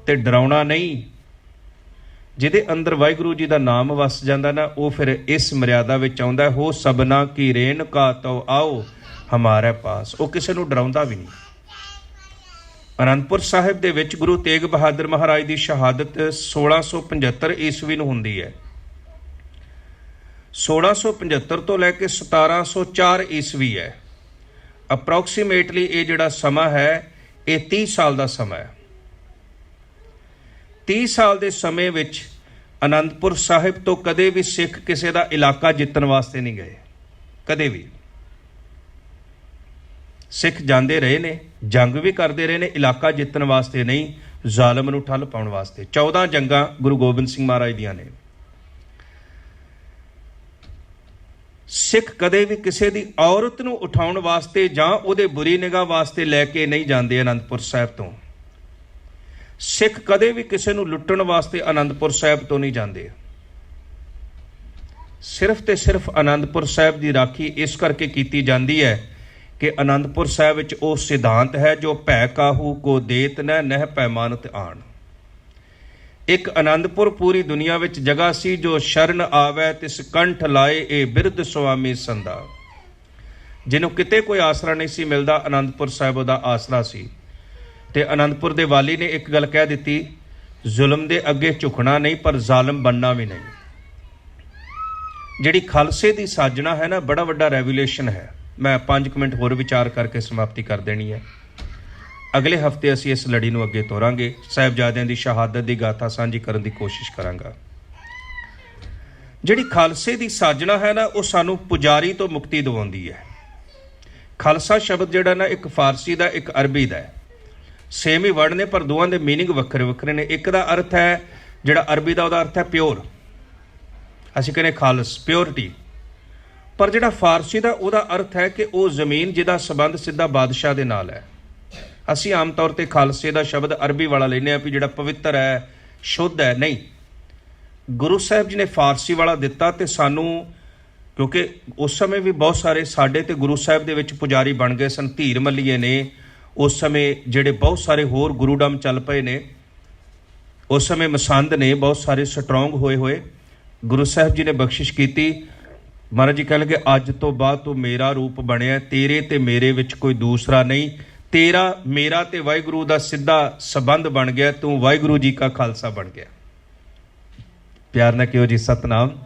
ਤੇ ਡਰਾਉਣਾ ਨਹੀਂ। ਜਿਹਦੇ ਅੰਦਰ ਵਾਹਿਗੁਰੂ ਜੀ ਦਾ ਨਾਮ ਵਸ ਜਾਂਦਾ ਨਾ, ਉਹ ਫਿਰ ਇਸ ਮਰਿਆਦਾ ਵਿੱਚ ਆਉਂਦਾ, ਹੋ ਸਭਨਾ ਕੀ ਰੇਨ ਕਾ ਤਉ ਆਓ ਹਮਾਰੇ ਪਾਸ। ਉਹ ਕਿਸੇ ਨੂੰ ਡਰਾਉਂਦਾ ਵੀ ਨਹੀਂ। ਅਨੰਦਪੁਰ ਸਾਹਿਬ ਦੇ ਵਿੱਚ ਗੁਰੂ ਤੇਗ ਬਹਾਦਰ ਮਹਾਰਾਜ ਦੀ ਸ਼ਹਾਦਤ 1675 ਈਸਵੀ ਨੂੰ ਹੁੰਦੀ ਹੈ। 1675 ਤੋਂ ਲੈ ਕੇ 1704 ਈਸਵੀ ਹੈ। ਅਪਰੋਕਸੀਮੇਟਲੀ ਇਹ ਜਿਹੜਾ ਸਮਾਂ ਹੈ ਇਹ 30 ਸਾਲ ਦਾ ਸਮਾਂ ਹੈ। 30 ਸਾਲ ਦੇ ਸਮੇਂ ਵਿੱਚ ਅਨੰਦਪੁਰ ਸਾਹਿਬ ਤੋਂ ਕਦੇ ਵੀ ਸਿੱਖ ਕਿਸੇ ਦਾ ਇਲਾਕਾ ਜਿੱਤਣ ਵਾਸਤੇ ਨਹੀਂ ਗਏ, ਕਦੇ ਵੀ। ਸਿੱਖ ਜਾਂਦੇ ਰਹੇ ਨੇ, ਜੰਗ ਵੀ ਕਰਦੇ ਰਹੇ ਨੇ, ਇਲਾਕਾ ਜਿੱਤਣ ਵਾਸਤੇ ਨਹੀਂ, ਜ਼ਾਲਮ ਨੂੰ ਠੱਲ ਪਾਉਣ ਵਾਸਤੇ। 14 ਜੰਗਾਂ ਗੁਰੂ ਗੋਬਿੰਦ ਸਿੰਘ ਮਹਾਰਾਜ ਦੀਆਂ ਨੇ। ਸਿੱਖ ਕਦੇ ਵੀ ਕਿਸੇ ਦੀ ਔਰਤ ਨੂੰ ਉਠਾਉਣ ਵਾਸਤੇ ਜਾਂ ਉਹਦੇ ਬੁਰੀ ਨਿਗਾਹ ਵਾਸਤੇ ਲੈ ਕੇ ਨਹੀਂ ਜਾਂਦੇ ਅਨੰਦਪੁਰ ਸਾਹਿਬ ਤੋਂ। ਸਿੱਖ ਕਦੇ ਵੀ ਕਿਸੇ ਨੂੰ ਲੁੱਟਣ ਵਾਸਤੇ ਅਨੰਦਪੁਰ ਸਾਹਿਬ ਤੋਂ ਨਹੀਂ ਜਾਂਦੇ। ਸਿਰਫ ਤੇ ਸਿਰਫ ਅਨੰਦਪੁਰ ਸਾਹਿਬ ਦੀ ਰਾਖੀ ਇਸ ਕਰਕੇ ਕੀਤੀ ਜਾਂਦੀ ਹੈ ਕਿ ਅਨੰਦਪੁਰ ਸਾਹਿਬ ਵਿੱਚ ਉਹ ਸਿਧਾਂਤ ਹੈ, ਜੋ ਭੈ ਕਾਹੂ ਕੋ ਦੇਤ ਨਹਿ ਨਹਿ ਪੈਮਾਨਤ ਆਣ। ਇੱਕ ਅਨੰਦਪੁਰ ਪੂਰੀ ਦੁਨੀਆ ਵਿੱਚ ਜਗ੍ਹਾ ਸੀ, ਜੋ ਸ਼ਰਨ ਆਵੈ ਤਿਸ ਕੰਠ ਲਾਏ ਇਹ ਬਿਰਧ ਸੁਆਮੀ ਸੰਦਾ। ਜਿਹਨੂੰ ਕਿਤੇ ਕੋਈ ਆਸਰਾ ਨਹੀਂ ਸੀ ਮਿਲਦਾ, ਅਨੰਦਪੁਰ ਸਾਹਿਬ ਉਹਦਾ ਆਸਰਾ ਸੀ। ਤੇ ਅਨੰਦਪੁਰ ਦੇ ਵਾਲੀ ਨੇ ਇੱਕ ਗੱਲ ਕਹਿ ਦਿੱਤੀ, ਜ਼ੁਲਮ ਦੇ ਅੱਗੇ ਝੁਕਣਾ ਨਹੀਂ ਪਰ ਜ਼ਾਲਮ ਬਣਨਾ ਵੀ ਨਹੀਂ। ਜਿਹੜੀ ਖਾਲਸੇ ਦੀ ਸਾਜਣਾ ਹੈ ਨਾ, ਬੜਾ ਵੱਡਾ ਰੈਵੂਲੇਸ਼ਨ ਹੈ। ਮੈਂ 5 ਮਿੰਟ ਹੋਰ ਵਿਚਾਰ ਕਰਕੇ ਸਮਾਪਤੀ ਕਰ ਦੇਣੀ ਹੈ। ਅਗਲੇ ਹਫਤੇ ਅਸੀਂ ਇਸ ਲੜੀ ਨੂੰ ਅੱਗੇ ਤੋਰਾਂਗੇ। ਸਾਹਿਬਜ਼ਾਦਿਆਂ ਦੀ ਸ਼ਹਾਦਤ ਦੀ ਗਾਥਾ ਸਾਂਝੀ ਕਰਨ ਦੀ ਕੋਸ਼ਿਸ਼ ਕਰਾਂਗਾ। ਜਿਹੜੀ ਖਾਲਸੇ ਦੀ ਸਾਜਣਾ ਹੈ ਨਾ, ਉਹ ਸਾਨੂੰ ਪੁਜਾਰੀ ਤੋਂ ਮੁਕਤੀ ਦਿਵਾਉਂਦੀ ਹੈ। ਖਾਲਸਾ ਸ਼ਬਦ ਜਿਹੜਾ ਨਾ, ਇੱਕ ਫਾਰਸੀ ਦਾ ਇੱਕ ਅਰਬੀ ਦਾ ਹੈ। ਸੇਮ ਹੀ ਵਰਡ ਨੇ ਪਰ ਦੋਵਾਂ ਦੇ ਮੀਨਿੰਗ ਵੱਖਰੇ ਵੱਖਰੇ ਨੇ। ਇੱਕ ਦਾ ਅਰਥ ਹੈ, ਜਿਹੜਾ ਅਰਬੀ ਦਾ, ਉਹਦਾ ਅਰਥ ਹੈ ਪਿਓਰ। ਅਸੀਂ ਕਹਿੰਦੇ ਖਾਲਸ, ਪਿਓਰਿਟੀ। ਪਰ ਜਿਹੜਾ ਫਾਰਸੀ ਦਾ, ਉਹਦਾ ਅਰਥ ਹੈ ਕਿ ਉਹ ਜ਼ਮੀਨ ਜਿਹਦਾ ਸੰਬੰਧ ਸਿੱਧਾ ਬਾਦਸ਼ਾਹ ਦੇ ਨਾਲ ਹੈ। ਅਸੀਂ ਆਮ ਤੌਰ ਤੇ ਖਾਲਸੇ ਦਾ ਸ਼ਬਦ ਅਰਬੀ ਵਾਲਾ ਲੈਂਦੇ ਹਾਂ ਵੀ ਜਿਹੜਾ ਪਵਿੱਤਰ ਹੈ, ਸ਼ੁੱਧ ਹੈ। ਨਹੀਂ, ਗੁਰੂ ਸਾਹਿਬ ਜੀ ਨੇ ਫਾਰਸੀ ਵਾਲਾ ਦਿੱਤਾ। ਤੇ ਸਾਨੂੰ, ਕਿਉਂਕਿ ਉਸ ਸਮੇਂ ਵੀ ਬਹੁਤ ਸਾਰੇ ਸਾਡੇ ਤੇ ਗੁਰੂ ਸਾਹਿਬ ਦੇ ਵਿੱਚ ਪੁਜਾਰੀ ਬਣ ਗਏ ਸਨ। ਧੀਰ ਮੱਲੀਏ ਨੇ ਉਸ ਸਮੇਂ, ਜਿਹੜੇ ਬਹੁਤ ਸਾਰੇ ਹੋਰ ਗੁਰੂਡਮ ਚੱਲ ਪਏ ਨੇ ਉਸ ਸਮੇਂ, ਮਸੰਦ ਨੇ ਬਹੁਤ ਸਾਰੇ ਸਟਰੋਂਗ ਹੋਏ। ਗੁਰੂ ਸਾਹਿਬ ਜੀ ਨੇ ਬਖਸ਼ਿਸ਼ ਕੀਤੀ। ਮਹਾਰਾਜ ਜੀ ਕਹਿ ਲਗੇ, ਅੱਜ ਤੋਂ ਬਾਅਦ ਤੂੰ ਮੇਰਾ ਰੂਪ ਬਣਿਆ, ਤੇਰੇ ਤੇ ਮੇਰੇ ਵਿੱਚ ਕੋਈ ਦੂਸਰਾ ਨਹੀਂ। ਤੇਰਾ ਮੇਰਾ ਤੇ ਵਾਹਿਗੁਰੂ ਦਾ ਸਿੱਧਾ ਸੰਬੰਧ ਬਣ ਗਿਆ। ਤੂੰ ਵਾਹਿਗੁਰੂ ਜੀ ਕਾ ਖਾਲਸਾ ਬਣ ਗਿਆ। ਪਿਆਰ ਨਾਲ ਕਿਹੋ ਜੀ ਸਤਨਾਮ।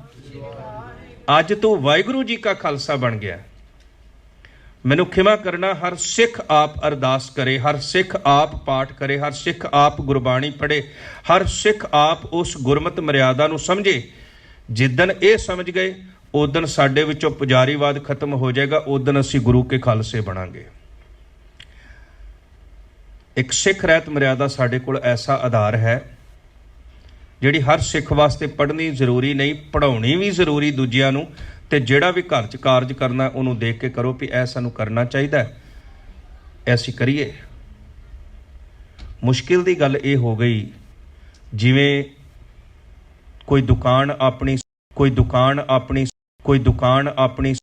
ਅੱਜ ਤੂੰ ਵਾਹਿਗੁਰੂ ਜੀ ਕਾ ਖਾਲਸਾ ਬਣ ਗਿਆ। ਮੈਨੂੰ ਖਿਮਾ ਕਰਨਾ, ਹਰ ਸਿੱਖ ਆਪ ਅਰਦਾਸ ਕਰੇ, ਹਰ ਸਿੱਖ ਆਪ ਪਾਠ ਕਰੇ, ਹਰ ਸਿੱਖ ਆਪ ਗੁਰਬਾਣੀ ਪੜ੍ਹੇ, ਹਰ ਸਿੱਖ ਆਪ ਉਸ ਗੁਰਮਤਿ ਮਰਿਆਦਾ ਨੂੰ ਸਮਝੇ। ਜਿੱਦਣ ਇਹ ਸਮਝ ਗਏ, ਉਦਣ ਸਾਡੇ ਵਿੱਚੋਂ ਪੁਜਾਰੀਵਾਦ ਖਤਮ ਹੋ ਜਾਏਗਾ। ਉਦਣ ਅਸੀਂ ਗੁਰੂ ਕੇ ਖਾਲਸੇ ਬਣਾਂਗੇ। ਇੱਕ ਸਿੱਖ ਰਹਿਤ ਮਰਿਆਦਾ ਸਾਡੇ ਕੋਲ ਐਸਾ ਆਧਾਰ ਹੈ, ਜਿਹੜੀ ਹਰ ਸਿੱਖ ਵਾਸਤੇ ਪੜ੍ਹਨੀ ਜ਼ਰੂਰੀ ਨਹੀਂ, ਪੜ੍ਹਾਉਣੀ ਵੀ ਜ਼ਰੂਰੀ ਦੂਜਿਆਂ ਨੂੰ। ਤੇ ਜਿਹੜਾ ਵੀ ਘਰ 'ਚ ਕਾਰਜ ਕਰਨਾ, ਉਹਨੂੰ ਦੇਖ ਕੇ ਕਰੋ ਵੀ ਇਹ ਸਾਨੂੰ ਕਰਨਾ ਚਾਹੀਦਾ ਹੈ, ਅਸੀਂ ਕਰੀਏ। ਮੁਸ਼ਕਿਲ ਦੀ ਗੱਲ ਇਹ ਹੋ ਗਈ, ਜਿਵੇਂ ਕੋਈ ਦੁਕਾਨ ਆਪਣੀ